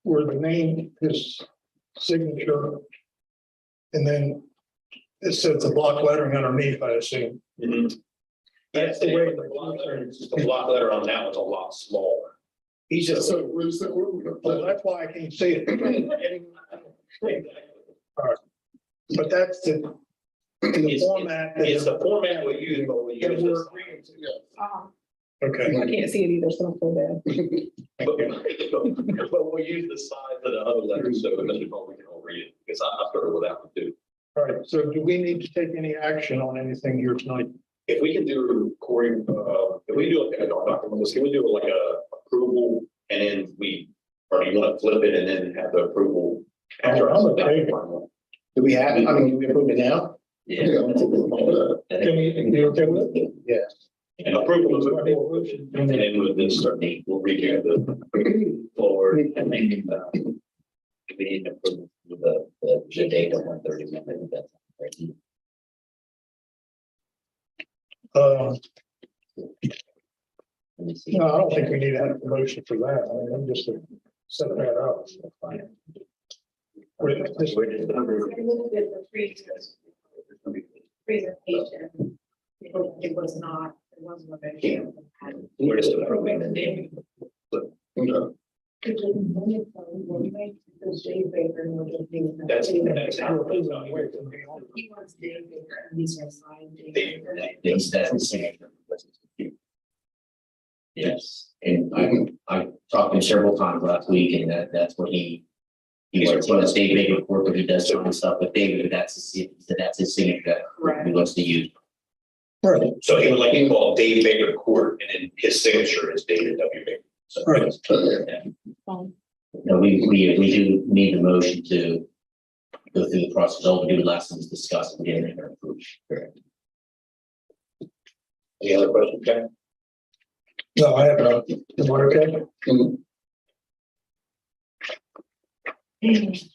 where the name, his signature, and then it says the block lettering underneath, I assume. That's the way the block letter on that was a lot smaller. He's just so loose that Well, that's why I can't see it. But that's the format. that- It's the format we use, but we use this. Okay, I can't see it either, so don't feel bad. But we use the size of the other letters, so Mr. Cole, we can all read it, because I started with that one too. all right. So do we need to take any action on anything here tonight? If we can do, Corey, if we do, okay, Dr. Melissa, can we do like a approval and then or do you want to flip it and then have the approval? After I'm okay. Do we have, I mean, do we approve it now? Yeah. Can you okay with it? Yes. And approval is and then with this, we'll review the Forward and make, we need to approve the date of 130. Let me see. No, I don't think we need to have a motion for that. I mean, I'm just to set that up. Wait, this- Presentation. It was not, it wasn't available. We're just approving the name. Okay. That's how. He wants Dave Baker and he's gonna sign Dave Baker. That's the same. Yes, And I talked to him several times last week, and that's what he wants Dave Baker Court, but he does some stuff with David, that's his signature that he wants to use. Right. So he would like to call Dave Baker Court, and then his signature is David W. Baker. So, Right. No, we do need the motion to go through the process. All we do last time was discuss and get it approved. Correct. Any other questions, Ken? No, I have no. Is that okay?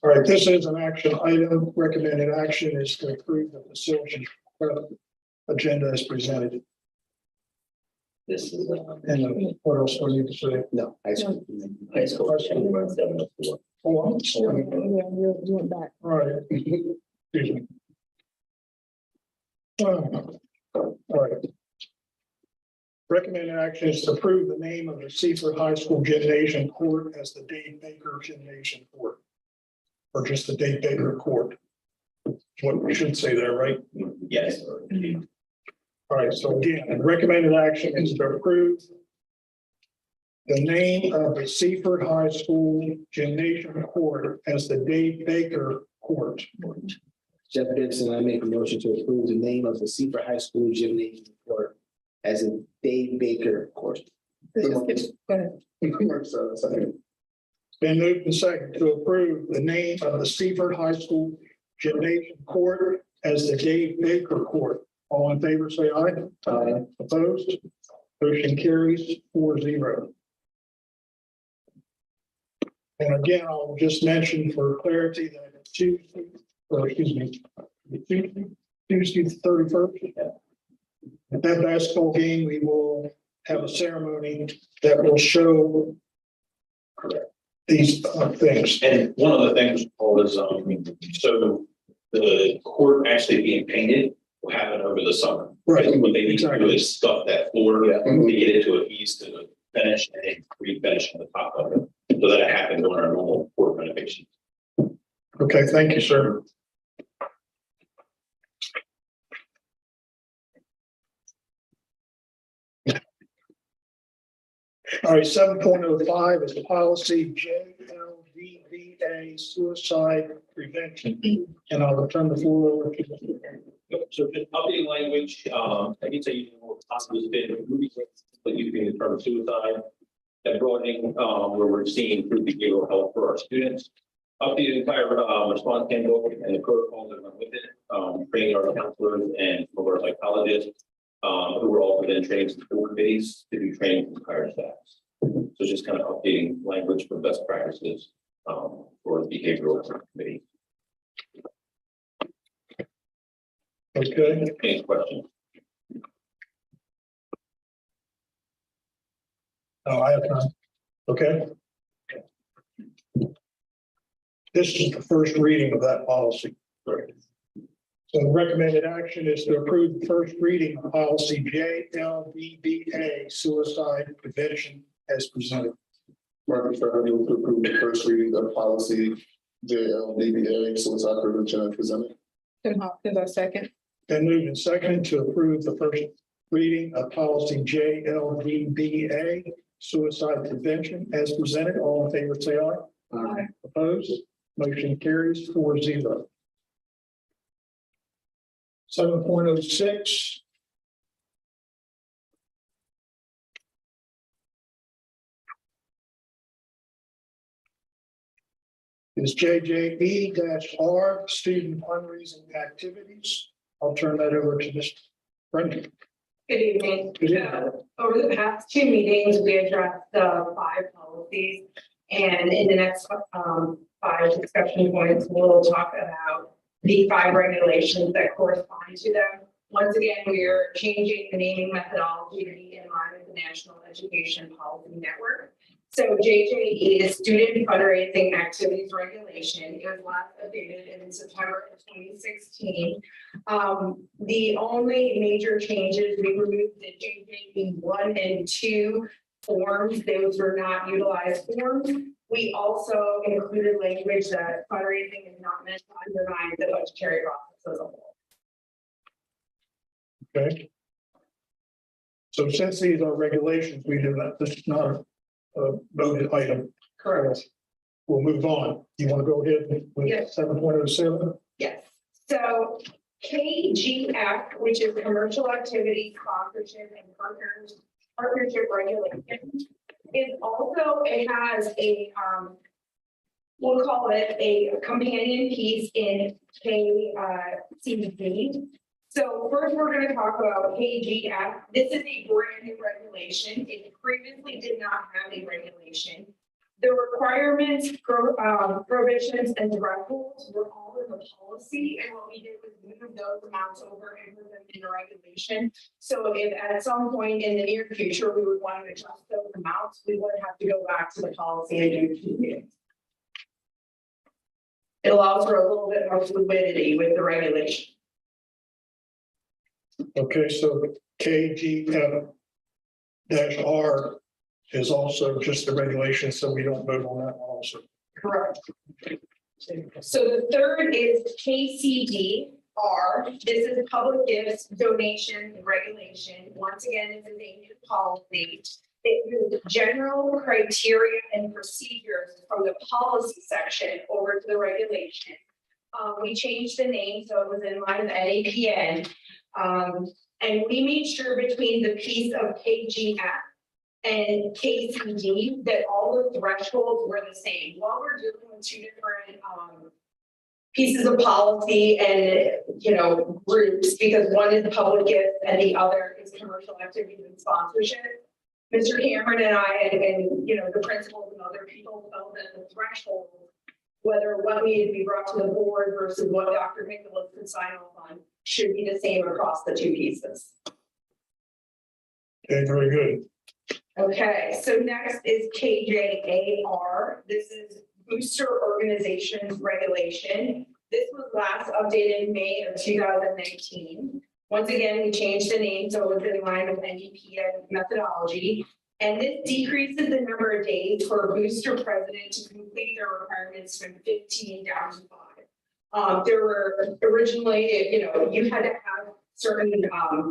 All right, this is an action item. Recommended action is to approve the facility agenda as presented. This is And what else do I need to say? No, I see. high school. 704. Oh, I'm sorry. You went back. All right. Excuse me. All right. Recommended action is to approve the name of the Seaford High School Gymnasium Court as the Dave Baker Gymnasium Court. Or just the Dave Baker Court. What we should say there, right? Yes. All right, so again, the recommended action is to approve the name of the Seaford High School Gymnasium Court as the Dave Baker Court. Jeff Benson, I make a motion to approve the name of the Seaford High School Gymnasium Court as a Dave Baker Court. Go ahead. Been moved and second to approve the name of the Seaford High School Gymnasium Court as the Dave Baker Court. All in favor, say aye. Aye. Opposed? Motion carries 4-0. And again, I'll just mention for clarity that Tuesday, or excuse me, Tuesday the 31st. At that basketball game, we will have a ceremony that will show these things. And one of the things was, so the court actually being painted will happen over the summer. Right. What they need to do Exactly. is stuff that floor to get it to a piece to the finish and then refinish on the top of it. So that it happens on our normal court renovation. Okay, thank you, sir. All right, 7.05 is the policy JLDBA suicide prevention. And I'll return the floor over to Mr. So just updating language, I can say you know, possibly has been moving, but you can term of suicide. And broadening, where we're seeing improved behavioral health for our students. Update the entire response handbook and the protocols that went with it, training our counselors and some of our psychologists, who were also then trained support committees to do training for entire staff. So just kind of updating language for best practices for the behavioral committee. Okay, Any questions? oh, I have none. Okay. This is the first reading of that policy. Right. So the recommended action is to approve the first reading of policy JLDBA suicide prevention as presented. Marcus, I move to approve the first reading of policy JLDBA suicide prevention as presented. Tim Hopkins, our second. Then moved and seconded to approve the first reading of policy JLDBA suicide prevention as presented. All in favor, say aye. Aye. Opposed? Motion carries 4-0. 7.06. Is JJE-R student fundraising activities. I'll turn that over to Mr. Brendan. Good evening. Good evening. Over the past two meetings, we addressed the 5 policies. And in the next 5 discussion points, we'll talk about the 5 regulations that correspond to them. Once again, we are changing the naming methodology to be in line with the National Education Policy Network. So JJE is Student Fundraising Activities Regulation. It was last updated in September of 2016. The only major changes, we removed the JJE 1 and 2 forms. Those were not utilized forms. We also included language that fundraising is not meant to undermine the budgetary process as a whole. Okay. So since these are regulations, we do not, this is not a voted item. Correct. We'll move on. You want to go ahead with Yes. 7.07? Yes. So KGF, which is commercial activity sponsorship and partnership regulation, is also, it has a we'll call it a companion piece in KCD. So first, we're going to talk about KGF. This is a brand new regulation. It previously did not have a regulation. The requirements, prohibitions, and thresholds were all in the policy, and what we did was move those amounts over and move them in the regulation. So if at some point in the near future we would want to adjust those amounts, we would have to go back to the policy and do 2 meetings. It allows for a little bit more fluidity with the regulation. Okay, so KGF-R is also just the regulation, so we don't vote on that one also. Correct. So the third is KCD-R. This is public gifts, donation, and regulation. Once again, it's a new policy. It moved general criteria and procedures from the policy section over to the regulation. We changed the name, so it was in line with NAPN. And we made sure between the piece of KGF and KCD that all the thresholds were the same. While we're dealing with 2 different pieces of policy and groups, because one is public gift and the other is commercial activities and sponsorship, Mr. Cameron and I and, you know, the principals and other people felt that the threshold, whether what needed to be brought to the board versus what Dr. Nicholas could sign off on, should be the same across the two pieces. Okay, very good. Okay, so next is KJAR. This is Booster Organizations Regulation. This was last updated in May of 2019. Once again, we changed the name so it was in line with NDP methodology. And this decreases the number of days for a booster president to complete their requirements from 15 down to 5. There were originally, you know, you had to have certain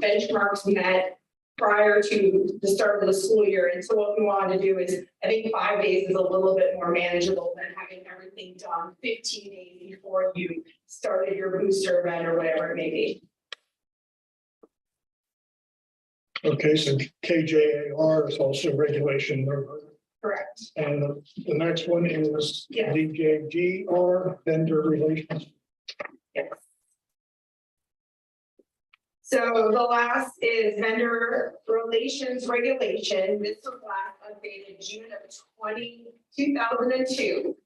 benchmarks met prior to the start of the school year. And so what we wanted to do is, I think 5 days is a little bit more manageable than having everything done 15 days before you started your booster event or whatever it may be. Okay, so KJAR is also regulation number. Correct. And the next one is Yeah. DJGR, vendor relations. Yes. So the last is vendor relations regulation. This was last updated June of 2002.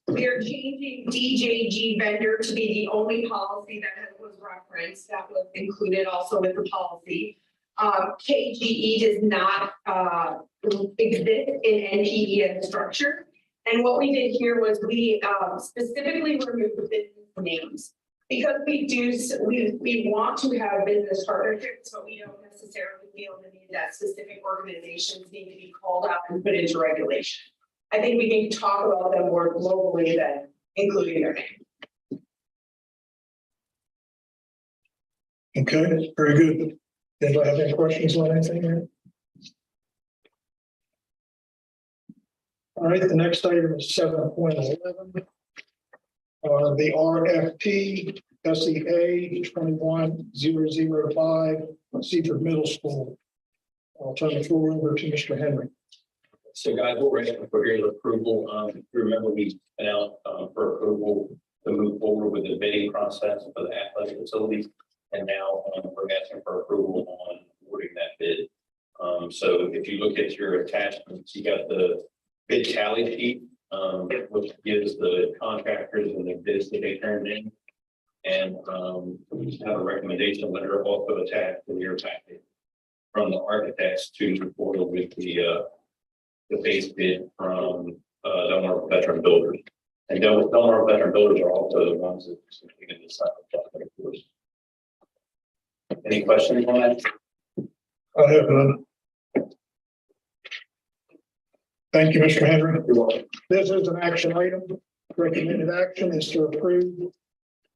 We are changing DJG vendor to be the only policy that was referenced, that was included also with the policy. KGE does not exist in NPE structure. And what we did here was we specifically removed the business names. Because we want to have business partnerships, but we don't necessarily feel the need that specific organizations need to be called out and put into regulation. I think we need to talk about them more globally than including their name. Okay, very good. Anybody have any questions on anything here? All right, the next item is 7.11. The RFP SEA 21005, Seaford Middle School. I'll turn the floor over to Mr. Henry. So guys, what we're asking for here is approval. Remember we went out for approval to move forward with the bidding process for the athletic facilities. And now we're asking for approval on awarding that bid. So if you look at your attachments, you got the bid tally sheet, which gives the contractors and the bids that they turned in. And we have a recommendation letter also attached to your packet from the architects to move forward with the base bid from Delmar Veteran Builders. And Delmar Veteran Builders are also the ones that are in this side of the course. Any questions on that? I have none. Thank you, Mr. Henry. You're welcome. This is an action item. Recommended action is to approve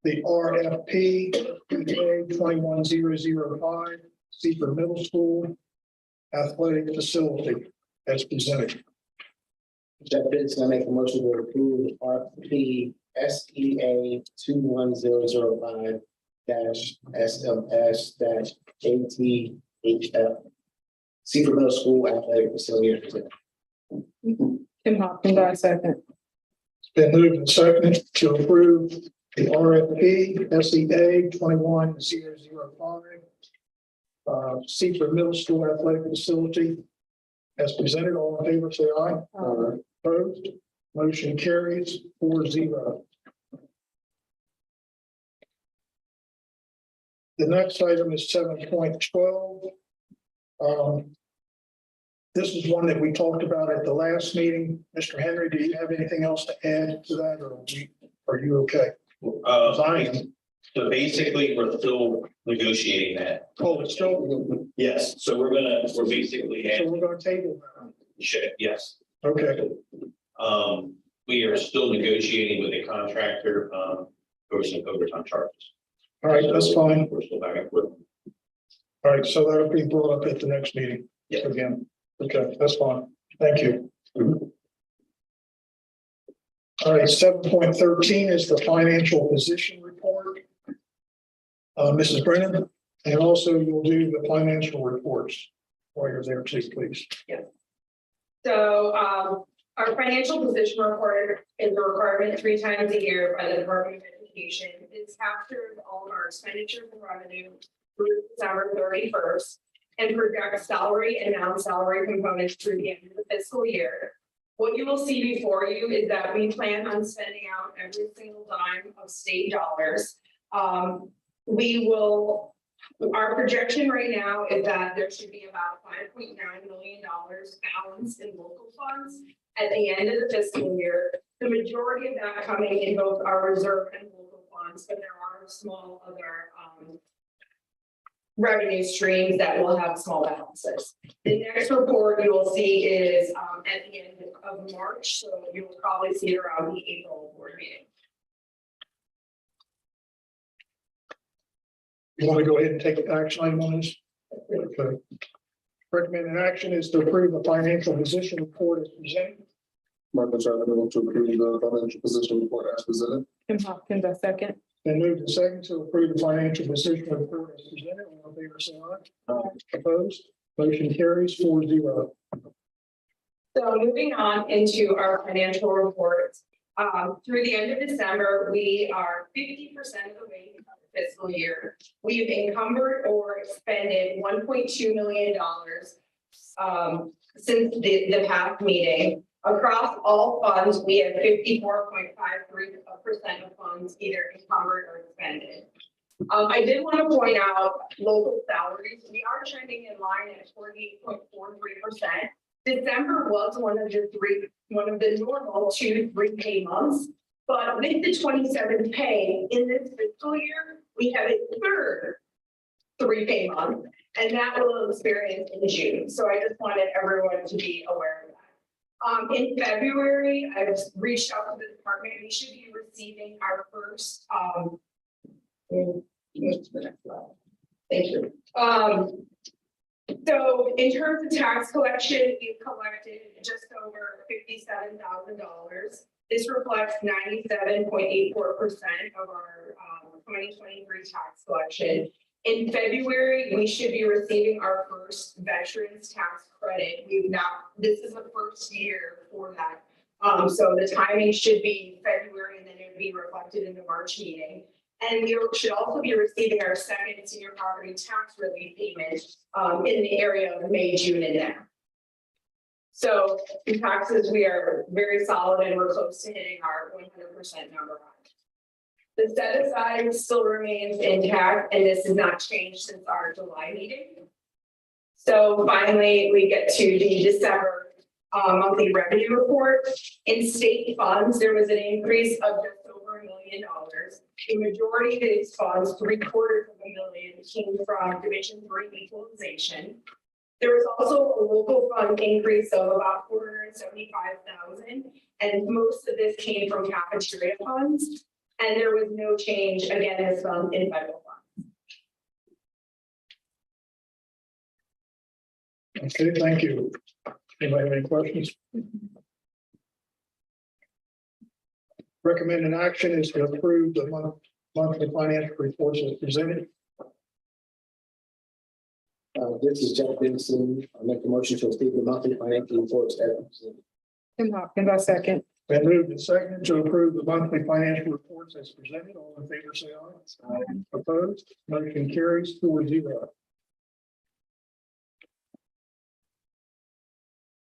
the RFP 21005 Seaford Middle School athletic facility as presented. Jeff Benson, I make a motion to approve RFP SEA 21005 SMS ATHF Seaford Middle School athletic facility. Kim Hopkins, I second. It's been moved and seconded to approve the RFP SEA 21005 Seaford Middle School athletic facility as presented. All in favor, say aye. Opposed? Motion carries 4-0. The next item is 7.12. This is one that we talked about at the last meeting. Mr. Henry, do you have anything else to add to that, or are you okay? So basically, we're still negotiating that. Oh, it's still, Yes, so we're basically. so we're gonna table that. Yes. Okay, We are still negotiating with a contractor, for some overtime charges. all right, that's fine. We're still back and forth. All right, so that'll be brought up at the next meeting. Yeah. Again, okay, that's fine. Thank you. All right, 7.13 is the financial position report. Mrs. Brennan, and also you'll do the financial reports while you're there too, please. So our financial position report is a requirement 3 times a year by the Department of Education. It captures all of our expenditures and revenue through December 31st. and project salary and non-salary components through the end of the fiscal year. What you will see before you is that we plan on spending out every single dime of state dollars. Our projection right now is that there should be about $5.9 million balance in local funds at the end of the fiscal year. The majority of that coming in both our reserve and local funds, but there are small other revenue streams that will have small balances. The next report you will see is at the end of March, so you will probably see it around the April board meeting. You want to go ahead and take action item on this? Okay. Recommended action is to approve the financial position report as presented. Martha, try to move to approve the financial position report as presented. Kim Hopkins, a second. Then move to second to approve the financial position report as presented. All in favor, say aye. Opposed? Motion carries 4-0. So moving on into our financial reports, through the end of December, we are 50% of the way through the fiscal year. We've encumbered or expended $1.2 million since the past meeting. Across all funds, we have 54.53% of funds either encumbered or expended. I did want to point out local salaries. We are trending in line at 48.43%. December was one of the normal 2-3 pay months, but with the 27th pay in this fiscal year, we have a third 3 pay month, and that will experience in June. So I just wanted everyone to be aware of that. In February, I've reached out to the department. We should be receiving our first. Thank you. So in terms of tax collection, we've collected just over $57,000. This reflects 97.84% of our 2023 tax collection. In February, we should be receiving our first veterans tax credit. This is the first year for that. So the timing should be February, and then it would be reflected in the March meeting. And we should also be receiving our second senior property tax relief payment in the area of May, June, and now. So in taxes, we are very solid and we're close to hitting our 100% number. The set aside still remains intact, and this has not changed since our July meeting. So finally, we get to the December monthly revenue report. In state funds, there was an increase of just over $1 million. The majority of these funds, $750,000, came from Division 3 equalization. There was also a local fund increase of about $475,000, and most of this came from cafeteria funds. And there was no change again in federal funds. Okay, thank you. Anybody have any questions? Recommended action is to approve the monthly financial reports as presented. This is Jeff Benson. I make the motion to approve the monthly financial reports as presented. Kim Hopkins, a second. Been moved and seconded to approve the monthly financial reports as presented. All in favor, say aye. Aye. Opposed? Motion carries 4-0.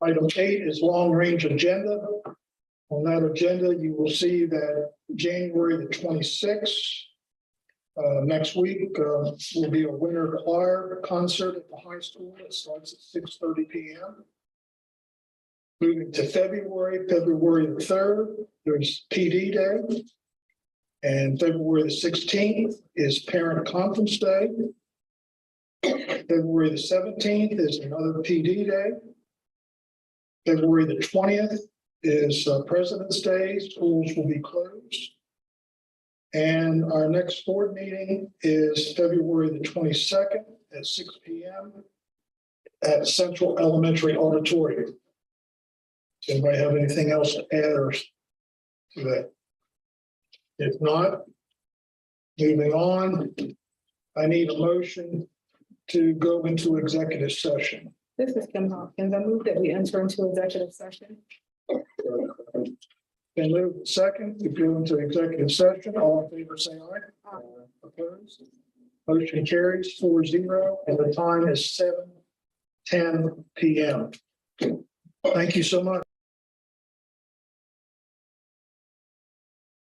Item 8 is long-range agenda. On that agenda, you will see that January the 26th, next week, will be a winter choir concert at the high school. It starts at 6:30 p.m. Moving to February the 3rd, there's PD Day. And February the 16th is Parent Conference Day. February the 17th is another PD Day. February the 20th is President's Day. Schools will be closed. And our next board meeting is February the 22nd at 6 p.m. at Central Elementary Auditorium. Does anybody have anything else to add or to that? If not, moving on, I need a motion to go into executive session. This is Kim Hopkins. I move that we enter into executive session. Been moved second to go into executive session. All in favor, say aye. Opposed? Motion carries 4-0, and the time is 7:10 PM. Thank you so much.